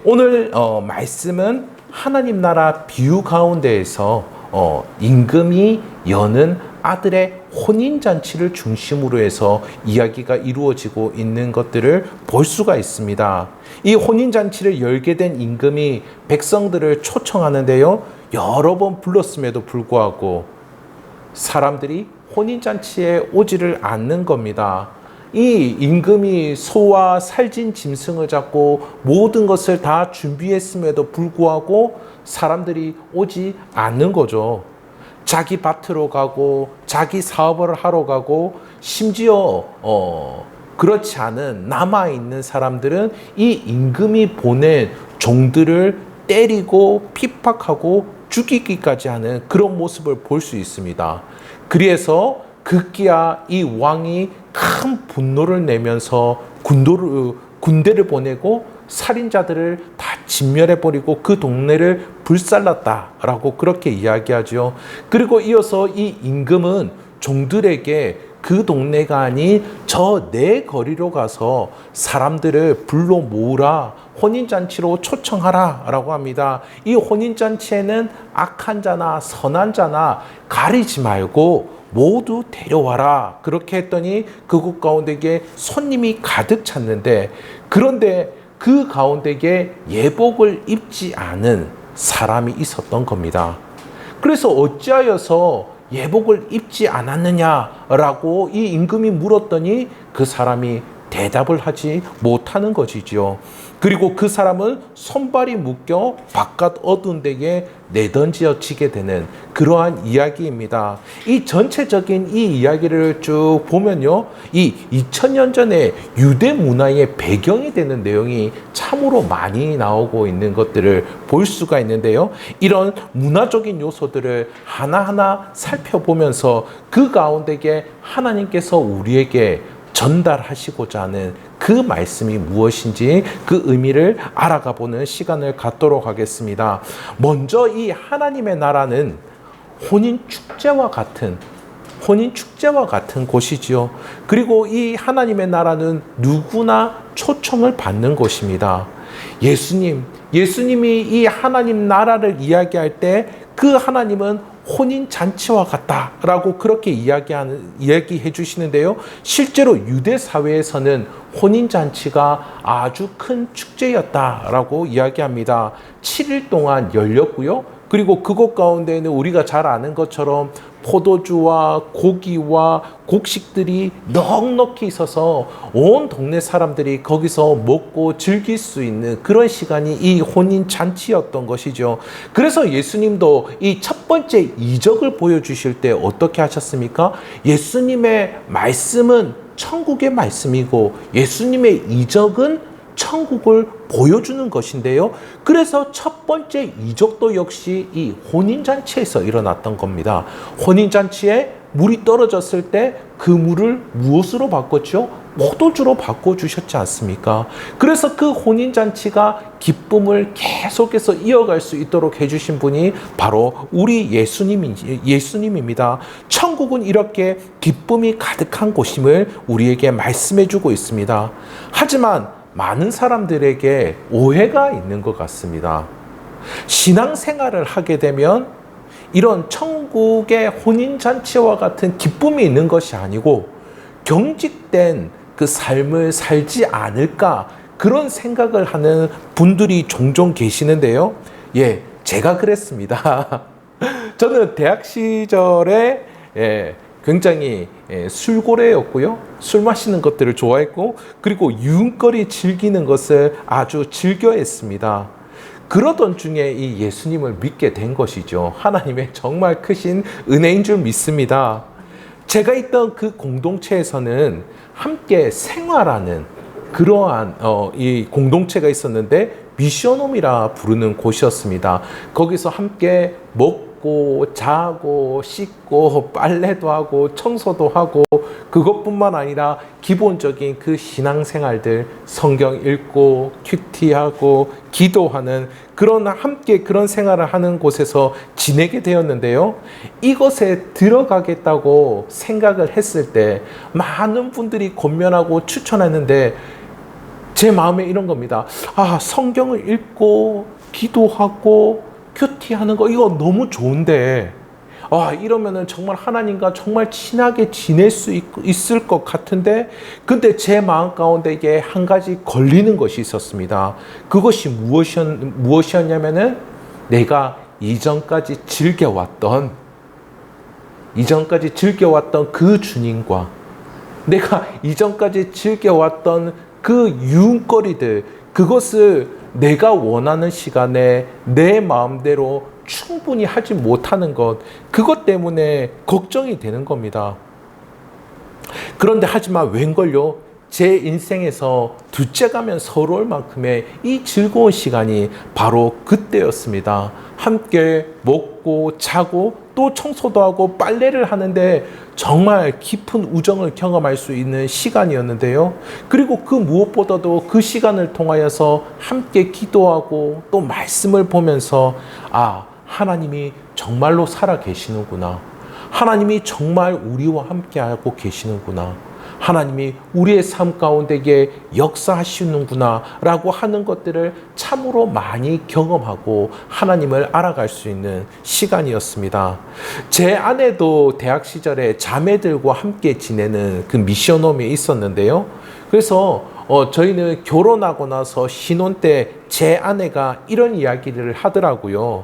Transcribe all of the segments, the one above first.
오늘 말씀은 하나님 나라 비유 가운데에서 임금이 여는 아들의 혼인잔치를 중심으로 해서 이야기가 이루어지고 있는 것들을 볼 수가 있습니다. 이 혼인잔치를 열게 된 임금이 백성들을 초청하는데요, 여러 번 불렀음에도 불구하고 사람들이 혼인잔치에 오지를 않는 겁니다. 이 임금이 소와 살진 짐승을 잡고 모든 것을 다 준비했음에도 불구하고 사람들이 오지 않는 거죠. 자기 밭으로 가고 자기 사업을 하러 가고 심지어 그렇지 않은 남아있는 사람들은 이 임금이 보낸 종들을 때리고 핍박하고 죽이기까지 하는 그런 모습을 볼 수 있습니다. 그래서 급기야 이 왕이 큰 분노를 내면서 군대를 보내고 살인자들을 다 진멸해버리고 그 동네를 불살랐다라고 그렇게 이야기하죠. 그리고 이어서 이 임금은 종들에게 그 동네가 아닌 저 내 거리로 가서 사람들을 불러 모으라, 혼인잔치로 초청하라 라고 합니다. 이 혼인잔치에는 악한 자나 선한 자나 가리지 말고 모두 데려와라. 그렇게 했더니 그곳 가운데에 손님이 가득 찼는데, 그런데 그 가운데에 예복을 입지 않은 사람이 있었던 겁니다. 그래서 어찌하여서 예복을 입지 않았느냐라고 이 임금이 물었더니 그 사람이 대답을 하지 못하는 것이지요. 그리고 그 사람은 손발이 묶여 바깥 어두운 데에 내던지어지게 되는 그러한 이야기입니다. 이 전체적인 이 이야기를 쭉 보면요, 이 2000년 전에 유대 문화의 배경이 되는 내용이 참으로 많이 나오고 있는 것들을 볼 수가 있는데요, 이런 문화적인 요소들을 하나하나 살펴보면서 그 가운데에 하나님께서 우리에게 전달하시고자 하는 그 말씀이 무엇인지 그 의미를 알아가 보는 시간을 갖도록 하겠습니다. 먼저 이 하나님의 나라는 혼인 축제와 같은 곳이지요. 그리고 이 하나님의 나라는 누구나 초청을 받는 곳입니다. 예수님이 이 하나님 나라를 이야기할 때 그 하나님은 혼인 잔치와 같다라고 그렇게 이야기해 주시는데요, 실제로 유대 사회에서는 혼인 잔치가 아주 큰 축제였다라고 이야기합니다. 7일 동안 열렸고요. 그리고 그곳 가운데에는 우리가 잘 아는 것처럼 포도주와 고기와 곡식들이 넉넉히 있어서 온 동네 사람들이 거기서 먹고 즐길 수 있는 그런 시간이 이 혼인 잔치였던 것이죠. 그래서 예수님도 이 첫 번째 이적을 보여주실 때 어떻게 하셨습니까? 예수님의 말씀은 천국의 말씀이고 예수님의 이적은 천국을 보여주는 것인데요, 그래서 첫 번째 이적도 역시 이 혼인잔치에서 일어났던 겁니다. 혼인잔치에 물이 떨어졌을 때 그 물을 무엇으로 바꿨죠? 포도주로 바꿔주셨지 않습니까? 그래서 그 혼인잔치가 기쁨을 계속해서 이어갈 수 있도록 해주신 분이 바로 우리 예수님입니다. 천국은 이렇게 기쁨이 가득한 곳임을 우리에게 말씀해주고 있습니다. 하지만 많은 사람들에게 오해가 있는 것 같습니다. 신앙생활을 하게 되면 이런 천국의 혼인잔치와 같은 기쁨이 있는 것이 아니고 경직된 그 삶을 살지 않을까, 그런 생각을 하는 분들이 종종 계시는데요. 제가 그랬습니다. 저는 대학 시절에 굉장히 술고래였고요. 술 마시는 것들을 좋아했고, 그리고 유흥거리 즐기는 것을 아주 즐겨했습니다. 그러던 중에 이 예수님을 믿게 된 것이죠. 하나님의 정말 크신 은혜인 줄 믿습니다. 제가 있던 그 공동체에서는 함께 생활하는 그러한 이 공동체가 있었는데 미션홈이라 부르는 곳이었습니다. 거기서 함께 먹고 자고 씻고 빨래도 하고 청소도 하고, 그것뿐만 아니라 기본적인 그 신앙생활들, 성경 읽고 큐티하고 기도하는 그런 함께 그런 생활을 하는 곳에서 지내게 되었는데요, 이것에 들어가겠다고 생각을 했을 때 많은 분들이 권면하고 추천했는데 제 마음에 이런 겁니다. 아, 성경을 읽고 기도하고 큐티하는 거 이거 너무 좋은데 이러면은 정말 하나님과 정말 친하게 지낼 수 있을 것 같은데, 근데 제 마음 가운데 이게 한 가지 걸리는 것이 있었습니다. 그것이 무엇이었냐면은 내가 이전까지 즐겨왔던 그 주님과 내가 이전까지 즐겨왔던 그 유흥거리들, 그것을 내가 원하는 시간에 내 마음대로 충분히 하지 못하는 것, 그것 때문에 걱정이 되는 겁니다. 그런데 하지만 웬걸요? 제 인생에서 둘째 가면 서러울 만큼의 이 즐거운 시간이 바로 그때였습니다. 함께 먹고 자고 또 청소도 하고 빨래를 하는데 정말 깊은 우정을 경험할 수 있는 시간이었는데요. 그리고 그 무엇보다도 그 시간을 통하여서 함께 기도하고 또 말씀을 보면서 하나님이 정말로 살아 계시는구나. 하나님이 정말 우리와 함께하고 계시는구나. 하나님이 우리의 삶 가운데에 역사하시는구나 라고 하는 것들을 참으로 많이 경험하고 하나님을 알아갈 수 있는 시간이었습니다. 제 아내도 대학 시절에 자매들과 함께 지내는 그 미션홈에 있었는데요. 그래서 저희는 결혼하고 나서 신혼 때 제 아내가 이런 이야기를 하더라고요.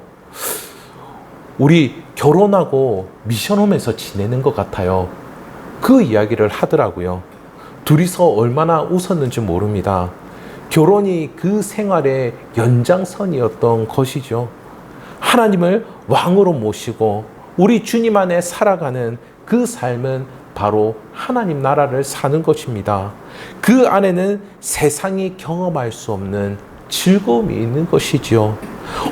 우리 결혼하고 미션홈에서 지내는 것 같아요. 그 이야기를 하더라고요. 둘이서 얼마나 웃었는지 모릅니다. 결혼이 그 생활의 연장선이었던 것이죠. 하나님을 왕으로 모시고 우리 주님 안에 살아가는 그 삶은 바로 하나님 나라를 사는 것입니다. 그 안에는 세상이 경험할 수 없는 즐거움이 있는 것이지요.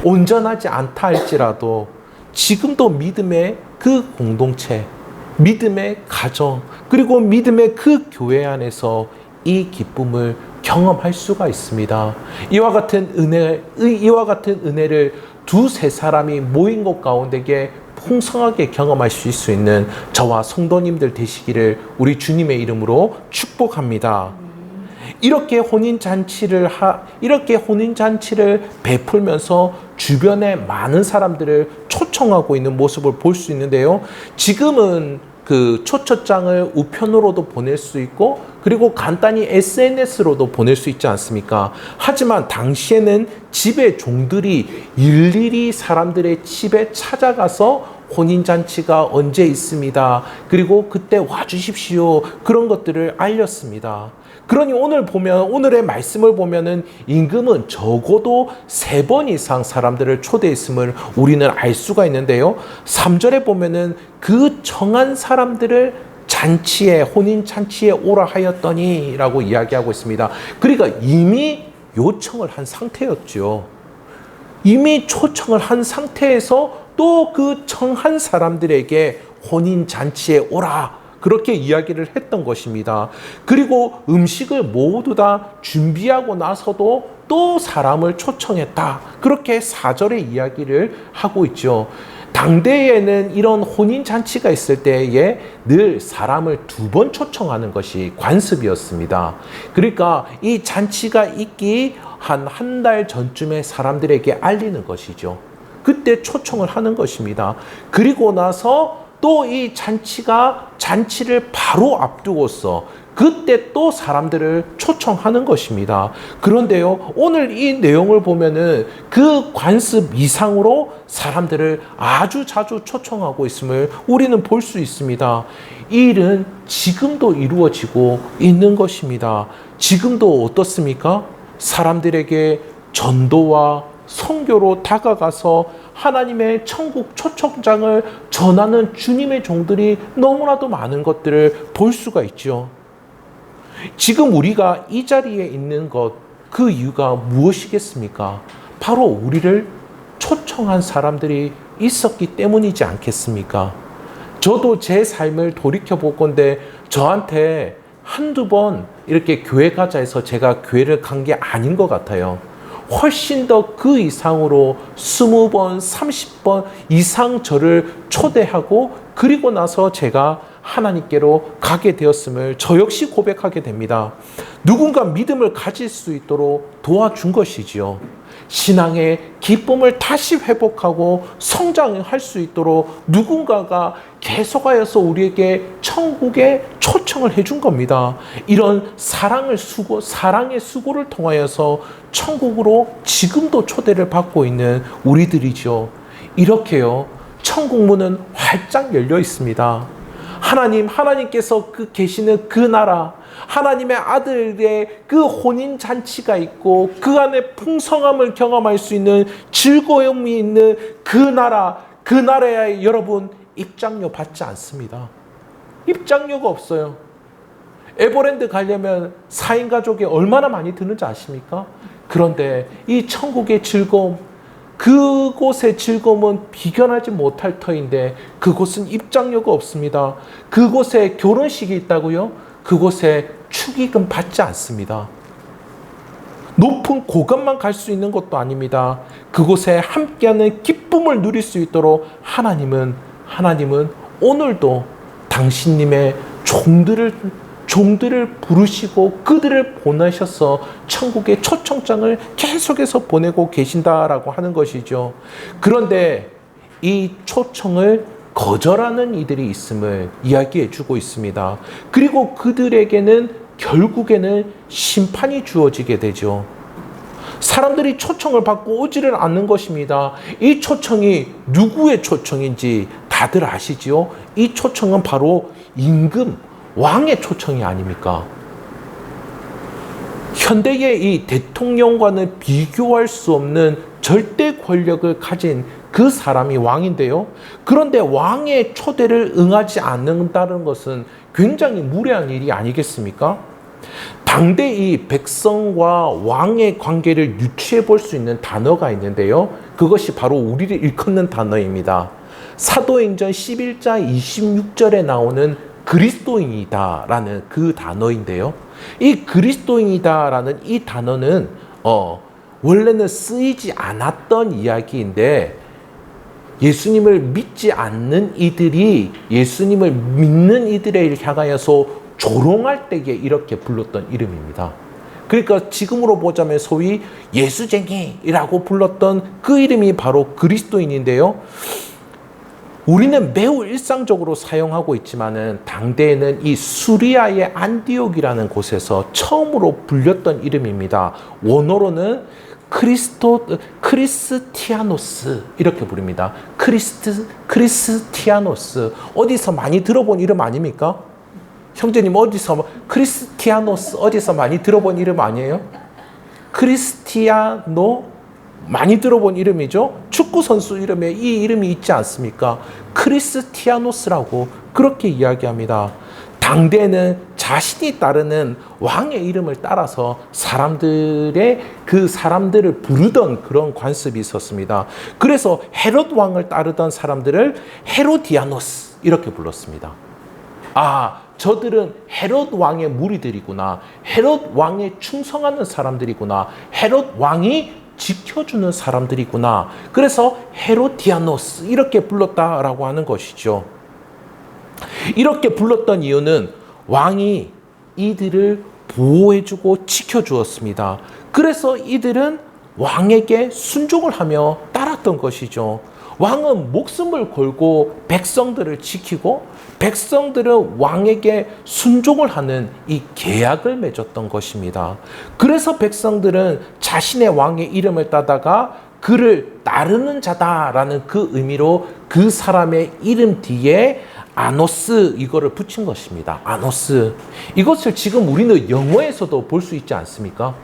온전하지 않다 할지라도 지금도 믿음의 그 공동체, 믿음의 가정, 그리고 믿음의 그 교회 안에서 이 기쁨을 경험할 수가 있습니다. 이와 같은 은혜를 두세 사람이 모인 곳 가운데에 풍성하게 경험하실 수 있는 저와 성도님들 되시기를 우리 주님의 이름으로 축복합니다. 이렇게 혼인잔치를 베풀면서 주변에 많은 사람들을 초청하고 있는 모습을 볼 수 있는데요. 지금은 그 초청장을 우편으로도 보낼 수 있고, 그리고 간단히 SNS로도 보낼 수 있지 않습니까? 하지만 당시에는 집의 종들이 일일이 사람들의 집에 찾아가서 혼인잔치가 언제 있습니다. 그리고 그때 와주십시오. 그런 것들을 알렸습니다. 그러니 오늘의 말씀을 보면은 임금은 적어도 3번 이상 사람들을 초대했음을 우리는 알 수가 있는데요. 3절에 보면은 그 청한 사람들을 혼인잔치에 오라 하였더니 라고 이야기하고 있습니다. 그러니까 이미 요청을 한 상태였죠. 이미 초청을 한 상태에서 또 그 청한 사람들에게 혼인잔치에 오라, 그렇게 이야기를 했던 것입니다. 그리고 음식을 모두 다 준비하고 나서도 또 사람을 초청했다, 그렇게 4절의 이야기를 하고 있죠. 당대에는 이런 혼인잔치가 있을 때에 늘 사람을 2번 초청하는 것이 관습이었습니다. 그러니까 이 잔치가 있기 한 달 전쯤에 사람들에게 알리는 것이죠. 그때 초청을 하는 것입니다. 그리고 나서 또 이 잔치를 바로 앞두고서 그때 또 사람들을 초청하는 것입니다. 그런데요, 오늘 이 내용을 보면은 그 관습 이상으로 사람들을 아주 자주 초청하고 있음을 우리는 볼 수 있습니다. 이 일은 지금도 이루어지고 있는 것입니다. 지금도 어떻습니까? 사람들에게 전도와 선교로 다가가서 하나님의 천국 초청장을 전하는 주님의 종들이 너무나도 많은 것들을 볼 수가 있죠. 지금 우리가 이 자리에 있는 것, 그 이유가 무엇이겠습니까? 바로 우리를 초청한 사람들이 있었기 때문이지 않겠습니까? 저도 제 삶을 돌이켜볼 건데 저한테 한두 번 이렇게 교회 가자 해서 제가 교회를 간 게 아닌 것 같아요. 훨씬 더 그 이상으로 20번, 30번 이상 저를 초대하고, 그리고 나서 제가 하나님께로 가게 되었음을 저 역시 고백하게 됩니다. 누군가 믿음을 가질 수 있도록 도와준 것이지요. 신앙의 기쁨을 다시 회복하고 성장할 수 있도록 누군가가 계속하여서 우리에게 천국에 초청을 해준 겁니다. 이런 사랑의 수고를 통하여서 천국으로 지금도 초대를 받고 있는 우리들이죠. 이렇게요, 천국 문은 활짝 열려 있습니다. 하나님께서 계시는 그 나라, 하나님의 아들의 그 혼인 잔치가 있고 그 안에 풍성함을 경험할 수 있는 즐거움이 있는 그 나라에 여러분 입장료 받지 않습니다. 입장료가 없어요. 에버랜드 가려면 4인 가족이 얼마나 많이 드는지 아십니까? 그런데 이 천국의 즐거움, 그곳의 즐거움은 비견하지 못할 터인데 그곳은 입장료가 없습니다. 그곳에 결혼식이 있다고요? 그곳에 축의금 받지 않습니다. 높은 고관만 갈 수 있는 것도 아닙니다. 그곳에 함께하는 기쁨을 누릴 수 있도록 하나님은 오늘도 당신님의 종들을 부르시고 그들을 보내셔서 천국의 초청장을 계속해서 보내고 계신다라고 하는 것이죠. 그런데 이 초청을 거절하는 이들이 있음을 이야기해 주고 있습니다. 그리고 그들에게는 결국에는 심판이 주어지게 되죠. 사람들이 초청을 받고 오지를 않는 것입니다. 이 초청이 누구의 초청인지 다들 아시지요? 이 초청은 바로 임금, 왕의 초청이 아닙니까? 현대의 이 대통령과는 비교할 수 없는 절대 권력을 가진 그 사람이 왕인데요. 그런데 왕의 초대를 응하지 않는다는 것은 굉장히 무례한 일이 아니겠습니까? 당대 이 백성과 왕의 관계를 유추해 볼 수 있는 단어가 있는데요. 그것이 바로 우리를 일컫는 단어입니다. 사도행전 11장 26절에 나오는 그리스도인이다라는 그 단어인데요. 이 그리스도인이다라는 이 단어는 원래는 쓰이지 않았던 이야기인데 예수님을 믿지 않는 이들이 예수님을 믿는 이들에 향하여서 조롱할 때에 이렇게 불렀던 이름입니다. 그러니까 지금으로 보자면 소위 예수쟁이라고 불렀던 그 이름이 바로 그리스도인인데요. 우리는 매우 일상적으로 사용하고 있지만은 당대에는 이 수리아의 안디옥이라는 곳에서 처음으로 불렸던 이름입니다. 원어로는 크리스티아노스 이렇게 부릅니다. 크리스티아노스. 어디서 많이 들어본 이름 아닙니까? 형제님 크리스티아노스 어디서 많이 들어본 이름 아니에요? 크리스티아노 많이 들어본 이름이죠. 축구 선수 이름에 이 이름이 있지 않습니까? 크리스티아노스라고 그렇게 이야기합니다. 당대에는 자신이 따르는 왕의 이름을 따라서 그 사람들을 부르던 그런 관습이 있었습니다. 그래서 헤롯 왕을 따르던 사람들을 헤로디아노스 이렇게 불렀습니다. 저들은 헤롯 왕의 무리들이구나. 헤롯 왕에 충성하는 사람들이구나. 헤롯 왕이 지켜주는 사람들이구나. 그래서 헤로디아노스 이렇게 불렀다라고 하는 것이죠. 이렇게 불렀던 이유는 왕이 이들을 보호해주고 지켜주었습니다. 그래서 이들은 왕에게 순종을 하며 따랐던 것이죠. 왕은 목숨을 걸고 백성들을 지키고 백성들은 왕에게 순종을 하는 이 계약을 맺었던 것입니다. 그래서 백성들은 자신의 왕의 이름을 따다가 그를 따르는 자다라는 그 의미로 그 사람의 이름 뒤에 아노스 이거를 붙인 것입니다. 아노스. 이것을 지금 우리는 영어에서도 볼 수 있지 않습니까?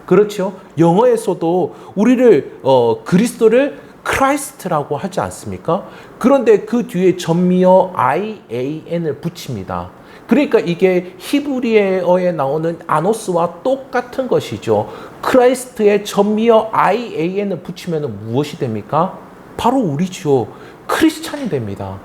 그렇죠? 영어에서도 우리를 그리스도를 크라이스트라고 하지 않습니까? 그런데 그 뒤에 전미어 IAN을 붙입니다. 그러니까 이게 히브리어에 나오는 아노스와 똑같은 것이죠. 크라이스트의 전미어 IAN을 붙이면 무엇이 됩니까? 바로 우리죠. 크리스찬이 됩니다.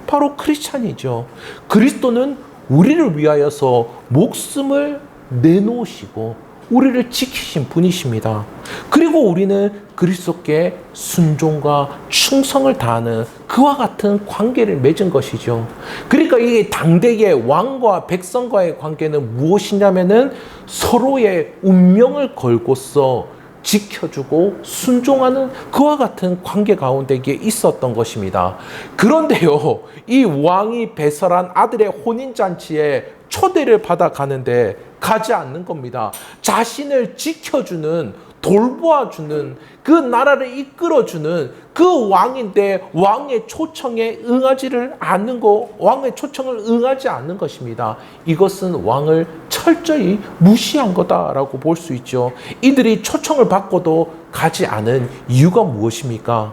바로 크리스찬이죠. 그리스도는 우리를 위하여서 목숨을 내놓으시고 우리를 지키신 분이십니다. 그리고 우리는 그리스도께 순종과 충성을 다하는 그와 같은 관계를 맺은 것이죠. 그러니까 이 당대의 왕과 백성과의 관계는 무엇이냐면은 서로의 운명을 걸고서 지켜주고 순종하는 그와 같은 관계 가운데 있었던 것입니다. 그런데요, 이 왕이 배설한 아들의 혼인잔치에 초대를 받아가는데 가지 않는 겁니다. 자신을 지켜주는, 돌보아주는, 그 나라를 이끌어주는 그 왕인데 왕의 초청에 응하지를 않는 거, 왕의 초청을 응하지 않는 것입니다. 이것은 왕을 철저히 무시한 거다라고 볼 수 있죠. 이들이 초청을 받고도 가지 않은 이유가 무엇입니까?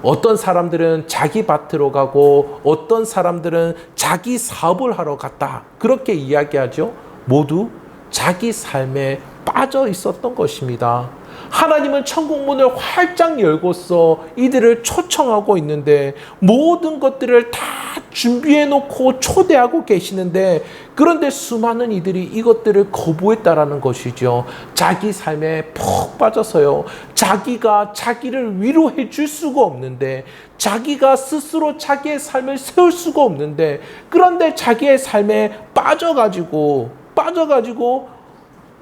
어떤 사람들은 자기 밭으로 가고 어떤 사람들은 자기 사업을 하러 갔다, 그렇게 이야기하죠. 모두 자기 삶에 빠져 있었던 것입니다. 하나님은 천국 문을 활짝 열고서 이들을 초청하고 있는데 모든 것들을 다 준비해 놓고 초대하고 계시는데, 그런데 수많은 이들이 이것들을 거부했다라는 것이죠. 자기 삶에 푹 빠져서요, 자기가 자기를 위로해 줄 수가 없는데, 자기가 스스로 자기의 삶을 세울 수가 없는데, 그런데 자기의 삶에 빠져가지고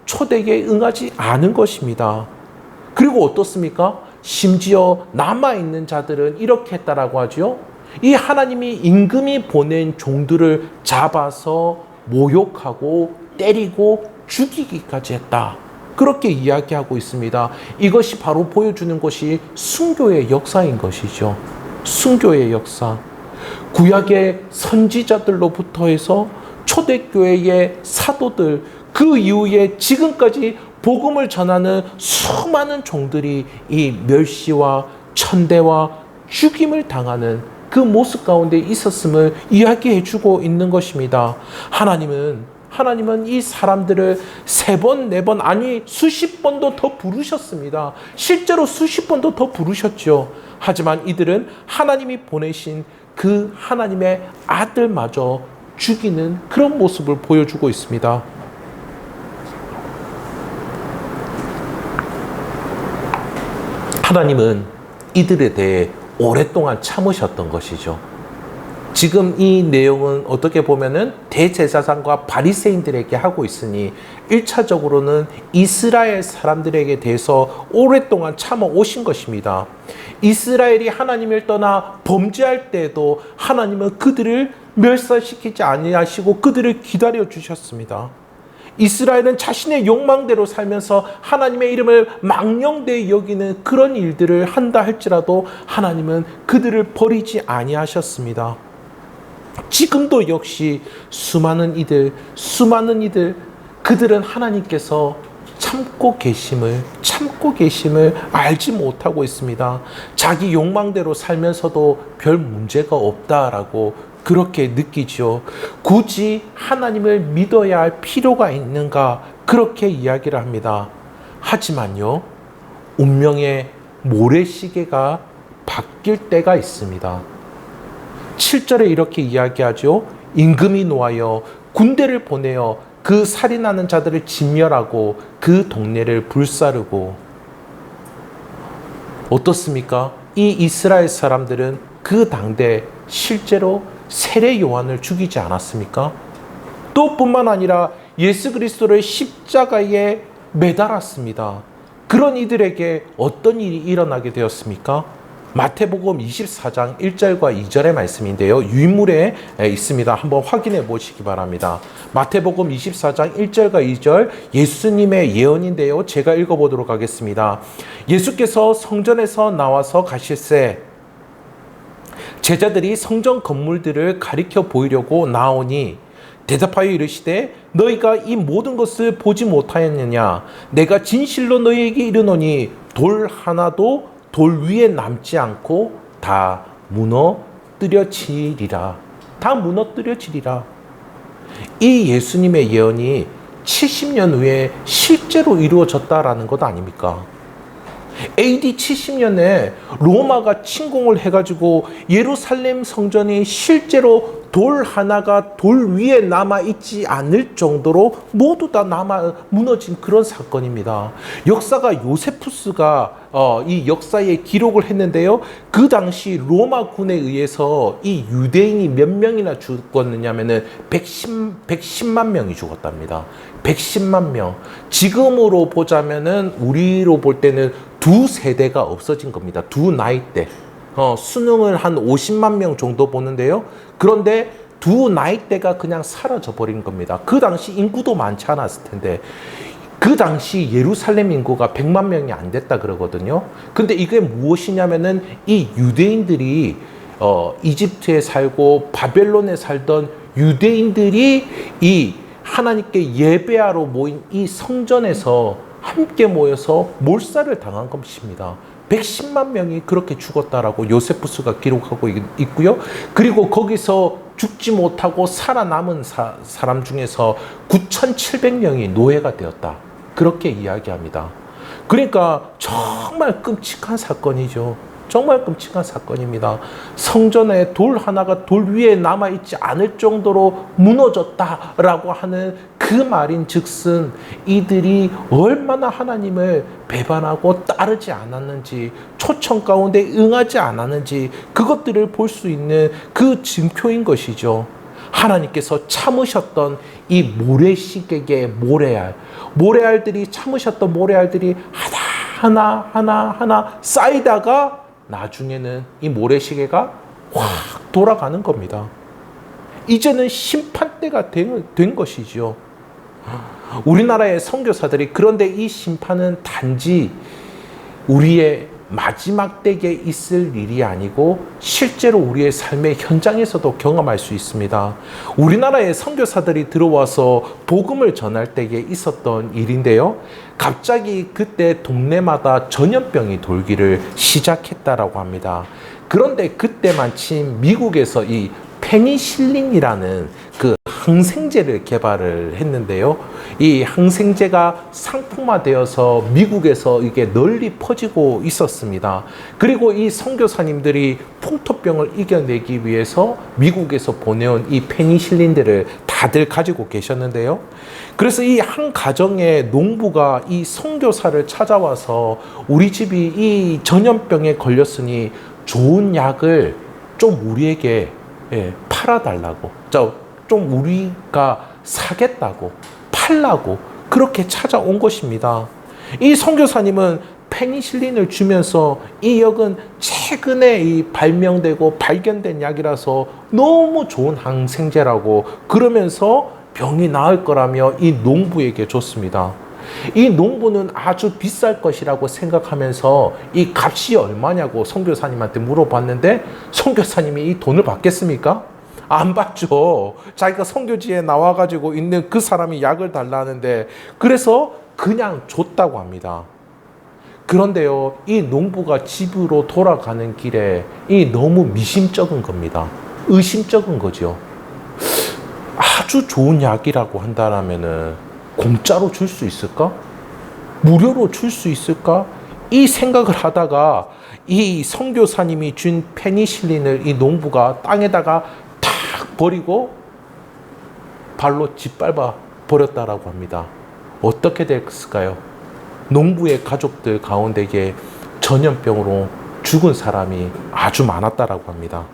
초대에 응하지 않은 것입니다. 그리고 어떻습니까? 심지어 남아있는 자들은 이렇게 했다라고 하죠. 이 하나님이 임금이 보낸 종들을 잡아서 모욕하고 때리고 죽이기까지 했다, 그렇게 이야기하고 있습니다. 이것이 바로 보여주는 것이 순교의 역사인 것이죠. 순교의 역사. 구약의 선지자들로부터 해서 초대교회의 사도들, 그 이후에 지금까지 복음을 전하는 수많은 종들이 이 멸시와 천대와 죽임을 당하는 그 모습 가운데 있었음을 이야기해 주고 있는 것입니다. 하나님은 이 사람들을 3번, 4번, 아니 수십 번도 더 부르셨습니다. 실제로 수십 번도 더 부르셨죠. 하지만 이들은 하나님이 보내신 그 하나님의 아들마저 죽이는 그런 모습을 보여주고 있습니다. 하나님은 이들에 대해 오랫동안 참으셨던 것이죠. 지금 이 내용은 어떻게 보면은 대제사장과 바리새인들에게 하고 있으니 1차적으로는 이스라엘 사람들에게 대해서 오랫동안 참아 오신 것입니다. 이스라엘이 하나님을 떠나 범죄할 때에도 하나님은 그들을 멸살시키지 아니하시고 그들을 기다려 주셨습니다. 이스라엘은 자신의 욕망대로 살면서 하나님의 이름을 망령되이 여기는 그런 일들을 한다 할지라도 하나님은 그들을 버리지 아니하셨습니다. 지금도 역시 수많은 이들 그들은 하나님께서 참고 계심을 알지 못하고 있습니다. 자기 욕망대로 살면서도 별 문제가 없다라고 그렇게 느끼죠. 굳이 하나님을 믿어야 할 필요가 있는가, 그렇게 이야기를 합니다. 하지만요, 운명의 모래시계가 바뀔 때가 있습니다. 7절에 이렇게 이야기하죠. 임금이 노하여 군대를 보내어 그 살인하는 자들을 진멸하고 그 동네를 불사르고. 어떻습니까? 이 이스라엘 사람들은 그 당대 실제로 세례 요한을 죽이지 않았습니까? 또 뿐만 아니라 예수 그리스도를 십자가에 매달았습니다. 그런 이들에게 어떤 일이 일어나게 되었습니까? 마태복음 24장 1절과 2절의 말씀인데요. 유인물에 있습니다. 한번 확인해 보시기 바랍니다. 마태복음 24장 1절과 2절 예수님의 예언인데요. 제가 읽어보도록 하겠습니다. 예수께서 성전에서 나와서 가실새 제자들이 성전 건물들을 가리켜 보이려고 나오니 대답하여 이르시되 너희가 이 모든 것을 보지 못하였느냐? 내가 진실로 너희에게 이르노니 돌 하나도 돌 위에 남지 않고 다 무너뜨려지리라. 다 무너뜨려지리라. 이 예수님의 예언이 70년 후에 실제로 이루어졌다라는 것 아닙니까? AD 70년에 로마가 침공을 해가지고 예루살렘 성전이 실제로 돌 하나가 돌 위에 남아있지 않을 정도로 모두 다 무너진 그런 사건입니다. 역사가 요세푸스가 이 역사에 기록을 했는데요. 그 당시 로마군에 의해서 이 유대인이 몇 명이나 죽었느냐면은 110만 명이 죽었답니다. 110만 명. 지금으로 보자면은 우리로 볼 때는 두 세대가 없어진 겁니다. 두 나이대. 수능을 한 50만 명 정도 보는데요. 그런데 두 나이대가 그냥 사라져 버린 겁니다. 그 당시 인구도 많지 않았을 텐데. 그 당시 예루살렘 인구가 100만 명이 안 됐다 그러거든요. 근데 이게 무엇이냐면은 이 유대인들이 이집트에 살고 바벨론에 살던 유대인들이 이 하나님께 예배하러 모인 이 성전에서 함께 모여서 몰살을 당한 것입니다. 110만 명이 그렇게 죽었다라고 요세푸스가 기록하고 있고요. 그리고 거기서 죽지 못하고 살아남은 사람 중에서 9,700명이 노예가 되었다. 그렇게 이야기합니다. 그러니까 정말 끔찍한 사건이죠. 정말 끔찍한 사건입니다. 성전에 돌 하나가 돌 위에 남아있지 않을 정도로 무너졌다라고 하는 그 말인 즉슨 이들이 얼마나 하나님을 배반하고 따르지 않았는지, 초청 가운데 응하지 않았는지 그것들을 볼 수 있는 그 증표인 것이죠. 하나님께서 참으셨던 이 모래시계의 모래알들이 참으셨던 모래알들이 하나 쌓이다가 나중에는 이 모래시계가 확 돌아가는 겁니다. 이제는 심판대가 된 것이죠. 우리나라의 선교사들이 그런데 이 심판은 단지 우리의 마지막 때에 있을 일이 아니고 실제로 우리의 삶의 현장에서도 경험할 수 있습니다. 우리나라의 선교사들이 들어와서 복음을 전할 때에 있었던 일인데요. 갑자기 그때 동네마다 전염병이 돌기를 시작했다라고 합니다. 그런데 그때 마침 미국에서 이 페니실린이라는 그 항생제를 개발을 했는데요. 이 항생제가 상품화되어서 미국에서 이게 널리 퍼지고 있었습니다. 그리고 이 선교사님들이 풍토병을 이겨내기 위해서 미국에서 보내온 이 페니실린들을 다들 가지고 계셨는데요. 그래서 이 한 가정의 농부가 이 선교사를 찾아와서 우리 집이 이 전염병에 걸렸으니 좋은 약을 좀 우리에게 팔아달라고, 좀 우리가 사겠다고, 팔라고 그렇게 찾아온 것입니다. 이 선교사님은 페니실린을 주면서 이 약은 최근에 발명되고 발견된 약이라서 너무 좋은 항생제라고 그러면서 병이 나을 거라며 이 농부에게 줬습니다. 이 농부는 아주 비쌀 것이라고 생각하면서 이 값이 얼마냐고 선교사님한테 물어봤는데 선교사님이 이 돈을 받겠습니까? 안 받죠. 자기가 선교지에 나와가지고 있는 그 사람이 약을 달라는데 그래서 그냥 줬다고 합니다. 그런데요, 이 농부가 집으로 돌아가는 길에 이 너무 미심쩍은 겁니다. 의심쩍은 거죠. 아주 좋은 약이라고 한다면은 공짜로 줄 수 있을까? 무료로 줄 수 있을까? 이 생각을 하다가 이 선교사님이 준 페니실린을 이 농부가 땅에다가 탁 버리고 발로 짓밟아 버렸다라고 합니다. 어떻게 됐을까요? 농부의 가족들 가운데에 전염병으로 죽은 사람이 아주 많았다라고 합니다.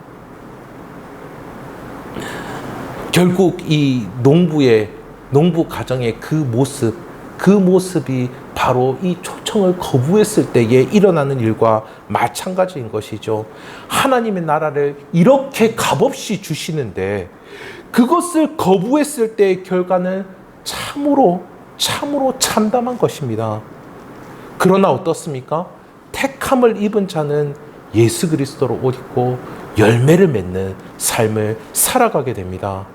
결국 이 농부 가정의 그 모습이 바로 이 초청을 거부했을 때에 일어나는 일과 마찬가지인 것이죠. 하나님의 나라를 이렇게 값없이 주시는데 그것을 거부했을 때의 결과는 참으로 참담한 것입니다. 그러나 어떻습니까? 택함을 입은 자는 예수 그리스도로 옷 입고 열매를 맺는 삶을 살아가게 됩니다.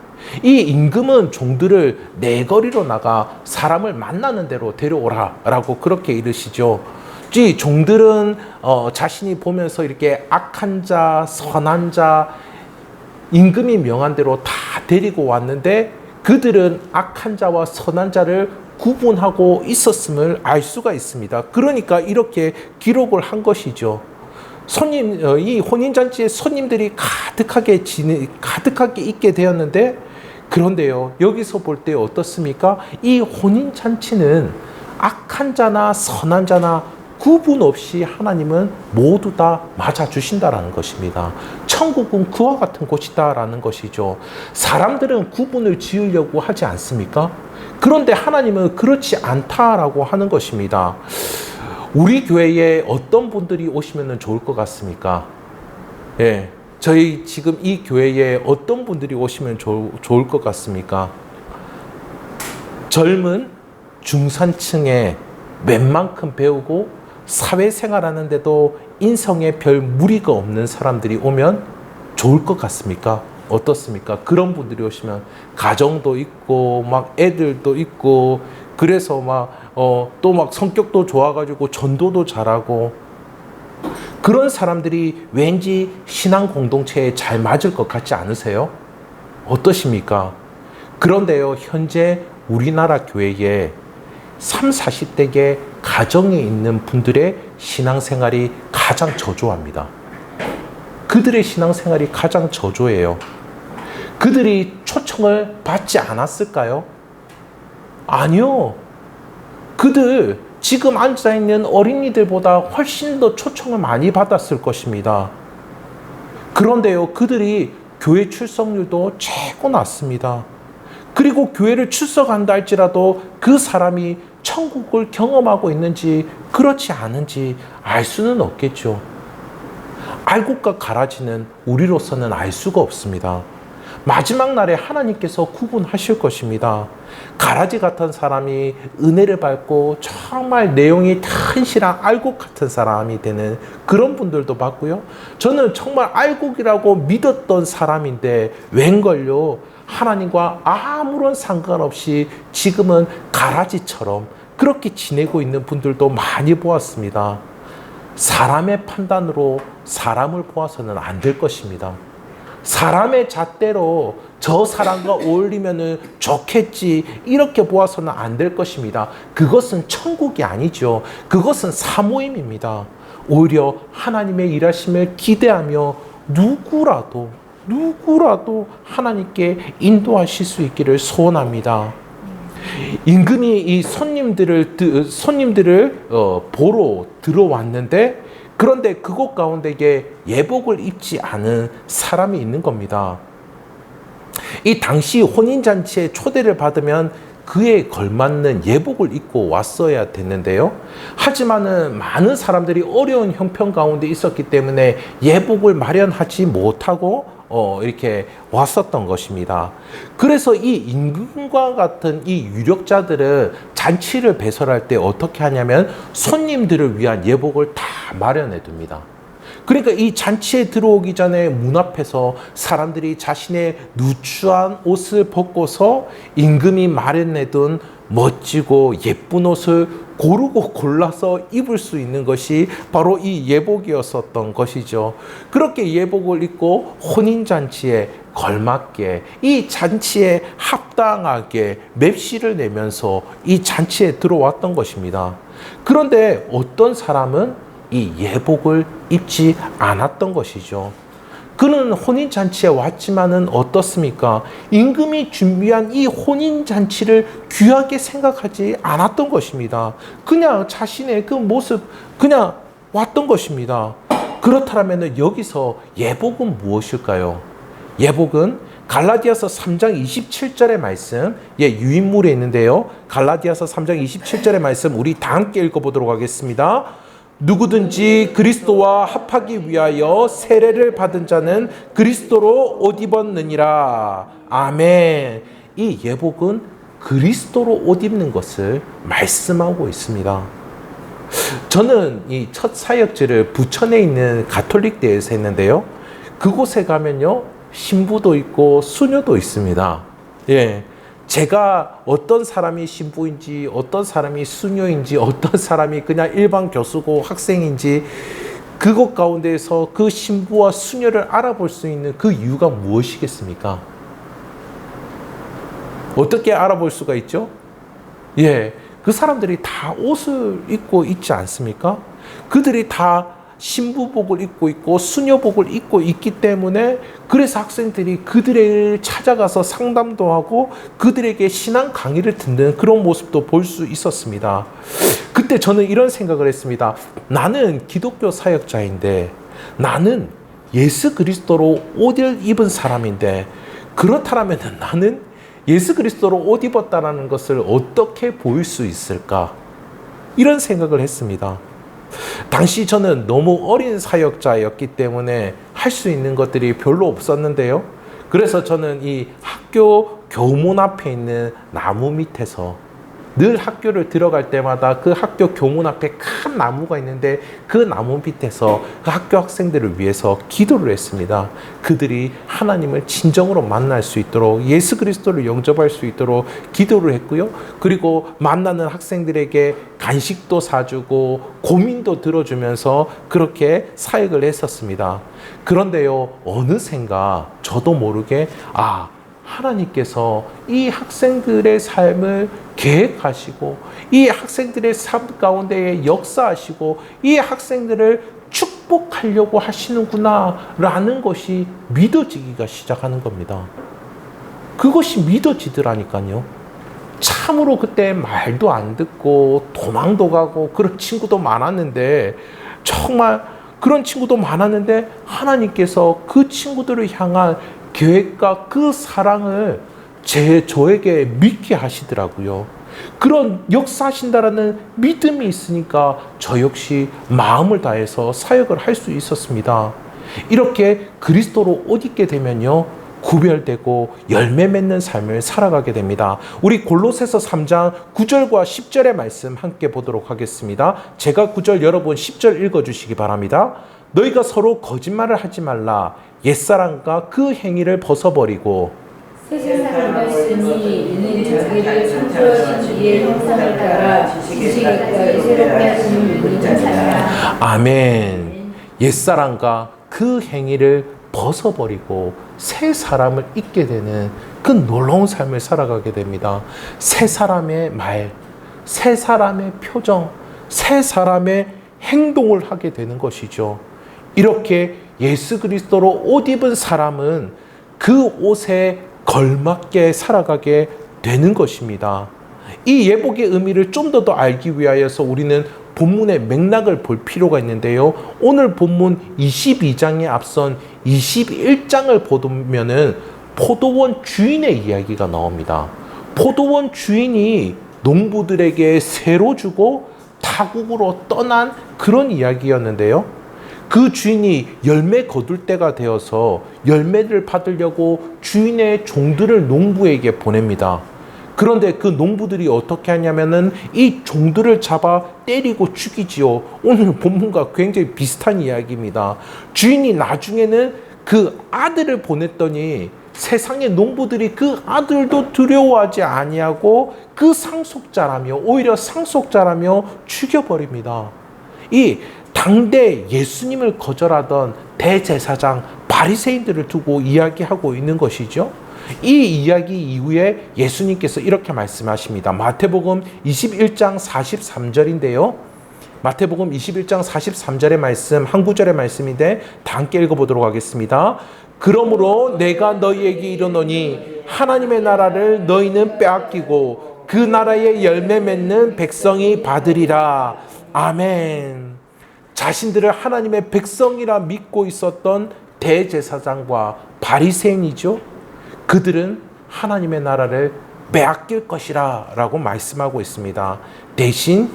이 임금은 종들을 내거리로 나가 사람을 만나는 대로 데려오라 라고 그렇게 이르시죠. 이 종들은 자신이 보면서 이렇게 악한 자, 선한 자, 임금이 명한 대로 다 데리고 왔는데 그들은 악한 자와 선한 자를 구분하고 있었음을 알 수가 있습니다. 그러니까 이렇게 기록을 한 것이죠. 이 혼인잔치에 손님들이 가득하게 있게 되었는데, 그런데요, 여기서 볼 때 어떻습니까? 이 혼인잔치는 악한 자나 선한 자나 구분 없이 하나님은 모두 다 맞아주신다라는 것입니다. 천국은 그와 같은 곳이다라는 것이죠. 사람들은 구분을 지으려고 하지 않습니까? 그런데 하나님은 그렇지 않다라고 하는 것입니다. 우리 교회에 어떤 분들이 오시면 좋을 것 같습니까? 예, 저희 지금 이 교회에 어떤 분들이 오시면 좋을 것 같습니까? 젊은 중산층에 웬만큼 배우고 사회생활하는데도 인성에 별 무리가 없는 사람들이 오면 좋을 것 같습니까? 어떻습니까? 그런 분들이 오시면 가정도 있고 막 애들도 있고, 그래서 또 막 성격도 좋아가지고 전도도 잘하고, 그런 사람들이 왠지 신앙 공동체에 잘 맞을 것 같지 않으세요? 어떠십니까? 그런데요, 현재 우리나라 교회에 30, 40대의 가정에 있는 분들의 신앙생활이 가장 저조합니다. 그들의 신앙생활이 가장 저조해요. 그들이 초청을 받지 않았을까요? 아니요. 그들 지금 앉아있는 어린이들보다 훨씬 더 초청을 많이 받았을 것입니다. 그런데요, 그들이 교회 출석률도 최고 낮습니다. 그리고 교회를 출석한다 할지라도 그 사람이 천국을 경험하고 있는지 그렇지 않은지 알 수는 없겠죠. 알곡과 가라지는 우리로서는 알 수가 없습니다. 마지막 날에 하나님께서 구분하실 것입니다. 가라지 같은 사람이 은혜를 받고 정말 내용이 튼실한 알곡 같은 사람이 되는 그런 분들도 봤고요. 저는 정말 알곡이라고 믿었던 사람인데 웬걸요, 하나님과 아무런 상관없이 지금은 가라지처럼 그렇게 지내고 있는 분들도 많이 보았습니다. 사람의 판단으로 사람을 보아서는 안 될 것입니다. 사람의 잣대로 저 사람과 어울리면 좋겠지 이렇게 보아서는 안 될 것입니다. 그것은 천국이 아니죠. 그것은 사모임입니다. 오히려 하나님의 일하심을 기대하며 누구라도 하나님께 인도하실 수 있기를 소원합니다. 임금이 이 손님들을 보러 들어왔는데, 그런데 그곳 가운데에 예복을 입지 않은 사람이 있는 겁니다. 이 당시 혼인잔치에 초대를 받으면 그에 걸맞는 예복을 입고 왔어야 됐는데요. 하지만은 많은 사람들이 어려운 형편 가운데 있었기 때문에 예복을 마련하지 못하고 이렇게 왔었던 것입니다. 그래서 이 임금과 같은 이 유력자들은 잔치를 배설할 때 어떻게 하냐면 손님들을 위한 예복을 다 마련해 둡니다. 그러니까 이 잔치에 들어오기 전에 문 앞에서 사람들이 자신의 누추한 옷을 벗고서 임금이 마련해둔 멋지고 예쁜 옷을 고르고 골라서 입을 수 있는 것이 바로 이 예복이었었던 것이죠. 그렇게 예복을 입고 혼인잔치에 걸맞게, 이 잔치에 합당하게 맵시를 내면서 이 잔치에 들어왔던 것입니다. 그런데 어떤 사람은 이 예복을 입지 않았던 것이죠. 그는 혼인잔치에 왔지만은 어떻습니까? 임금이 준비한 이 혼인잔치를 귀하게 생각하지 않았던 것입니다. 그냥 자신의 그 모습 그냥 왔던 것입니다. 그렇다면 여기서 예복은 무엇일까요? 예복은 갈라디아서 3장 27절의 말씀, 유인물에 있는데요. 갈라디아서 3장 27절의 말씀 우리 다 함께 읽어보도록 하겠습니다. 누구든지 그리스도와 합하기 위하여 세례를 받은 자는 그리스도로 옷 입었느니라. 아멘. 이 예복은 그리스도로 옷 입는 것을 말씀하고 있습니다. 저는 이 첫 사역지를 부천에 있는 가톨릭대에서 했는데요. 그곳에 가면요, 신부도 있고 수녀도 있습니다. 제가 어떤 사람이 신부인지, 어떤 사람이 수녀인지, 어떤 사람이 그냥 일반 교수고 학생인지, 그것 가운데에서 그 신부와 수녀를 알아볼 수 있는 그 이유가 무엇이겠습니까? 어떻게 알아볼 수가 있죠? 그 사람들이 다 옷을 입고 있지 않습니까? 그들이 다 신부복을 입고 있고 수녀복을 입고 있기 때문에 그래서 학생들이 그들을 찾아가서 상담도 하고 그들에게 신앙 강의를 듣는 그런 모습도 볼 수 있었습니다. 그때 저는 이런 생각을 했습니다. 나는 기독교 사역자인데, 나는 예수 그리스도로 옷을 입은 사람인데, 그렇다면 나는 예수 그리스도로 옷 입었다는 것을 어떻게 보일 수 있을까? 이런 생각을 했습니다. 당시 저는 너무 어린 사역자였기 때문에 할 수 있는 것들이 별로 없었는데요. 그래서 저는 이 학교 교문 앞에 있는 나무 밑에서 늘 학교를 들어갈 때마다 그 학교 교문 앞에 큰 나무가 있는데 그 나무 밑에서 그 학교 학생들을 위해서 기도를 했습니다. 그들이 하나님을 진정으로 만날 수 있도록, 예수 그리스도를 영접할 수 있도록 기도를 했고요. 그리고 만나는 학생들에게 간식도 사주고 고민도 들어주면서 그렇게 사역을 했었습니다. 그런데요, 어느샌가 저도 모르게 하나님께서 이 학생들의 삶을 계획하시고 이 학생들의 삶 가운데에 역사하시고 이 학생들을 축복하려고 하시는구나 라는 것이 믿어지기가 시작하는 겁니다. 그것이 믿어지더라니까요. 참으로 그때 말도 안 듣고 도망도 가고 그런 친구도 많았는데, 정말 그런 친구도 많았는데 하나님께서 그 친구들을 향한 계획과 그 사랑을 저에게 믿게 하시더라고요. 그런 역사하신다라는 믿음이 있으니까 저 역시 마음을 다해서 사역을 할 수 있었습니다. 이렇게 그리스도로 옷 입게 되면요, 구별되고 열매 맺는 삶을 살아가게 됩니다. 우리 골로새서 3장 9절과 10절의 말씀 함께 보도록 하겠습니다. 제가 9절, 여러분 10절 읽어주시기 바랍니다. 너희가 서로 거짓말을 하지 말라. 옛사람과 그 행위를 벗어버리고 새 세상의 말씀이 이는 자기를 창조하신 이의 형상을 따라 지식과 새롭게 하시는 분이 찾아라. 아멘. 옛사람과 그 행위를 벗어버리고 새 사람을 입게 되는 그 놀라운 삶을 살아가게 됩니다. 새 사람의 말, 새 사람의 표정, 새 사람의 행동을 하게 되는 것이죠. 이렇게 예수 그리스도로 옷 입은 사람은 그 옷에 걸맞게 살아가게 되는 것입니다. 이 예복의 의미를 좀 더 알기 위하여서 우리는 본문의 맥락을 볼 필요가 있는데요. 오늘 본문 22장에 앞선 21장을 보면은 포도원 주인의 이야기가 나옵니다. 포도원 주인이 농부들에게 새로 주고 타국으로 떠난 그런 이야기였는데요. 그 주인이 열매 거둘 때가 되어서 열매를 받으려고 주인의 종들을 농부에게 보냅니다. 그런데 그 농부들이 어떻게 하냐면은 이 종들을 잡아 때리고 죽이지요. 오늘 본문과 굉장히 비슷한 이야기입니다. 주인이 나중에는 그 아들을 보냈더니 세상의 농부들이 그 아들도 두려워하지 아니하고 그 상속자라며, 오히려 상속자라며 죽여버립니다. 이 당대 예수님을 거절하던 대제사장 바리새인들을 두고 이야기하고 있는 것이죠. 이 이야기 이후에 예수님께서 이렇게 말씀하십니다. 마태복음 21장 43절인데요. 마태복음 21장 43절의 말씀, 한 구절의 말씀인데 다 함께 읽어보도록 하겠습니다. 그러므로 내가 너희에게 이르노니 하나님의 나라를 너희는 빼앗기고 그 나라의 열매 맺는 백성이 받으리라. 아멘. 자신들을 하나님의 백성이라 믿고 있었던 대제사장과 바리새인이죠. 그들은 하나님의 나라를 빼앗길 것이라 라고 말씀하고 있습니다. 대신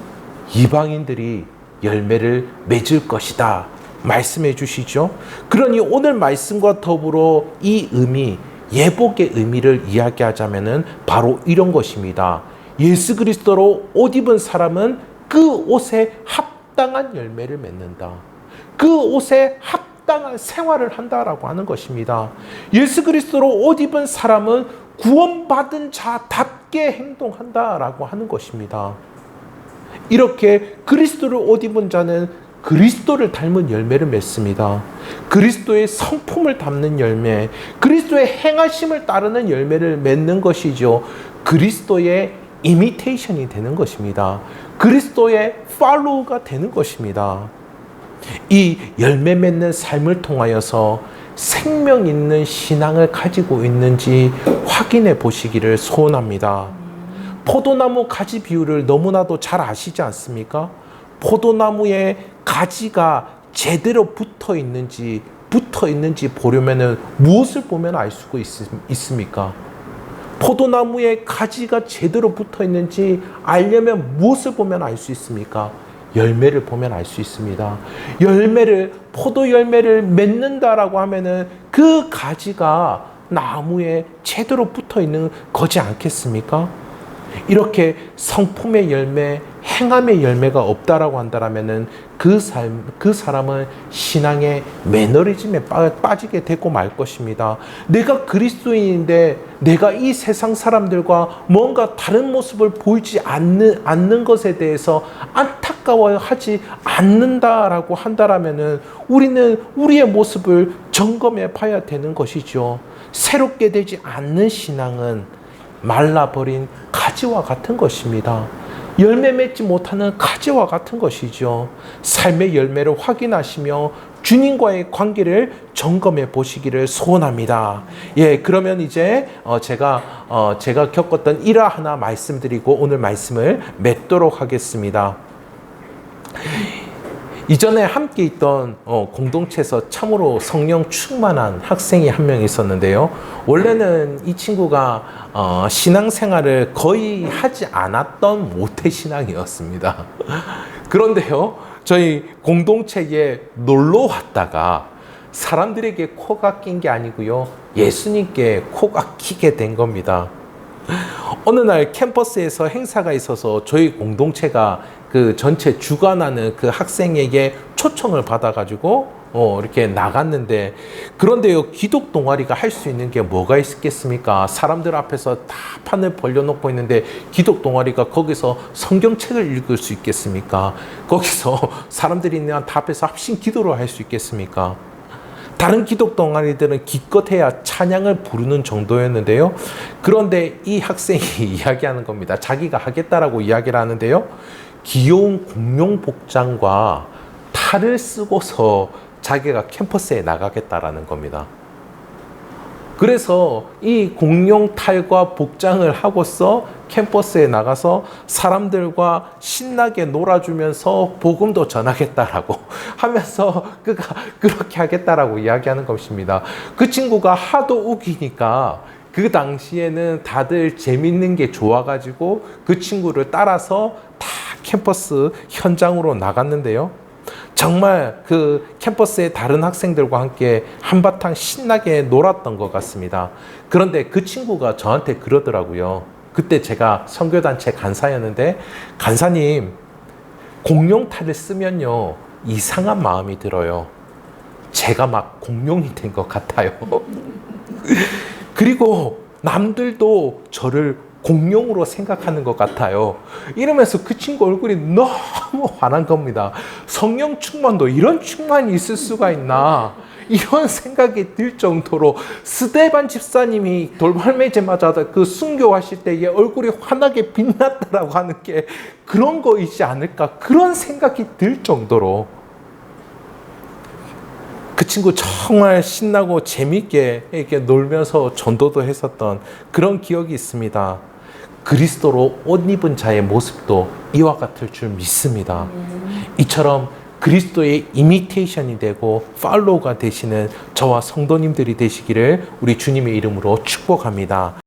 이방인들이 열매를 맺을 것이다 말씀해 주시죠. 그러니 오늘 말씀과 더불어 이 의미, 예복의 의미를 이야기하자면은 바로 이런 것입니다. 예수 그리스도로 옷 입은 사람은 그 옷에 합당한 열매를 맺는다. 그 옷에 합당한 생활을 한다라고 하는 것입니다. 예수 그리스도로 옷 입은 사람은 구원받은 자답게 행동한다라고 하는 것입니다. 이렇게 그리스도를 옷 입은 자는 그리스도를 닮은 열매를 맺습니다. 그리스도의 성품을 담는 열매, 그리스도의 행하심을 따르는 열매를 맺는 것이죠. 그리스도의 이미테이션이 되는 것입니다. 그리스도의 팔로우가 되는 것입니다. 이 열매 맺는 삶을 통하여서 생명 있는 신앙을 가지고 있는지 확인해 보시기를 소원합니다. 포도나무 가지 비유를 너무나도 잘 아시지 않습니까? 포도나무에 가지가 제대로 붙어 있는지 보려면은 무엇을 보면 알 수가 있습니까? 포도나무에 가지가 제대로 붙어 있는지 알려면 무엇을 보면 알 수 있습니까? 열매를 보면 알 수 있습니다. 포도 열매를 맺는다라고 하면은 그 가지가 나무에 제대로 붙어 있는 거지 않겠습니까? 이렇게 성품의 열매, 행함의 열매가 없다라고 한다면은 그 사람은 신앙의 매너리즘에 빠지게 되고 말 것입니다. 내가 그리스도인인데 내가 이 세상 사람들과 뭔가 다른 모습을 보이지 않는 것에 대해서 안타까워하지 않는다라고 한다면은 우리는 우리의 모습을 점검해 봐야 되는 것이죠. 새롭게 되지 않는 신앙은 말라버린 가지와 같은 것입니다. 열매 맺지 못하는 가지와 같은 것이죠. 삶의 열매를 확인하시며 주님과의 관계를 점검해 보시기를 소원합니다. 예, 그러면 이제 제가 겪었던 일화 하나 말씀드리고 오늘 말씀을 맺도록 하겠습니다. 이전에 함께 있던 공동체에서 참으로 성령 충만한 학생이 한 명 있었는데요. 원래는 이 친구가 신앙생활을 거의 하지 않았던 모태신앙이었습니다. 그런데요, 저희 공동체에 놀러 왔다가 사람들에게 코가 낀 게 아니고요, 예수님께 코가 끼게 된 겁니다. 어느 날 캠퍼스에서 행사가 있어서 저희 공동체가 그 전체 주관하는 그 학생에게 초청을 받아가지고 이렇게 나갔는데, 그런데요, 기독 동아리가 할 수 있는 게 뭐가 있겠습니까? 사람들 앞에서 다 판을 벌려놓고 있는데 기독 동아리가 거기서 성경책을 읽을 수 있겠습니까? 거기서 사람들이 있는 다 앞에서 합심 기도를 할 수 있겠습니까? 다른 기독 동아리들은 기껏해야 찬양을 부르는 정도였는데요. 그런데 이 학생이 이야기하는 겁니다. 자기가 하겠다라고 이야기를 하는데요. 귀여운 공룡 복장과 탈을 쓰고서 자기가 캠퍼스에 나가겠다라는 겁니다. 그래서 이 공룡 탈과 복장을 하고서 캠퍼스에 나가서 사람들과 신나게 놀아주면서 복음도 전하겠다라고 하면서 그가 그렇게 하겠다라고 이야기하는 것입니다. 그 친구가 하도 웃기니까 그 당시에는 다들 재밌는 게 좋아가지고 그 친구를 따라서 다 캠퍼스 현장으로 나갔는데요. 정말 그 캠퍼스의 다른 학생들과 함께 한바탕 신나게 놀았던 것 같습니다. 그런데 그 친구가 저한테 그러더라고요. 그때 제가 선교단체 간사였는데, 간사님, 공룡탈을 쓰면요 이상한 마음이 들어요. 제가 막 공룡이 된 것 같아요. 그리고 남들도 저를 공룡으로 생각하는 것 같아요. 이러면서 그 친구 얼굴이 너무 화난 겁니다. 성령 충만도 이런 충만이 있을 수가 있나, 이런 생각이 들 정도로 스데반 집사님이 돌발매제 맞아 그 순교하실 때에 얼굴이 환하게 빛났다라고 하는 게 그런 거이지 않을까, 그런 생각이 들 정도로 그 친구 정말 신나고 재밌게 이렇게 놀면서 전도도 했었던 그런 기억이 있습니다. 그리스도로 옷 입은 자의 모습도 이와 같을 줄 믿습니다. 이처럼 그리스도의 이미테이션이 되고 팔로우가 되시는 저와 성도님들이 되시기를 우리 주님의 이름으로 축복합니다.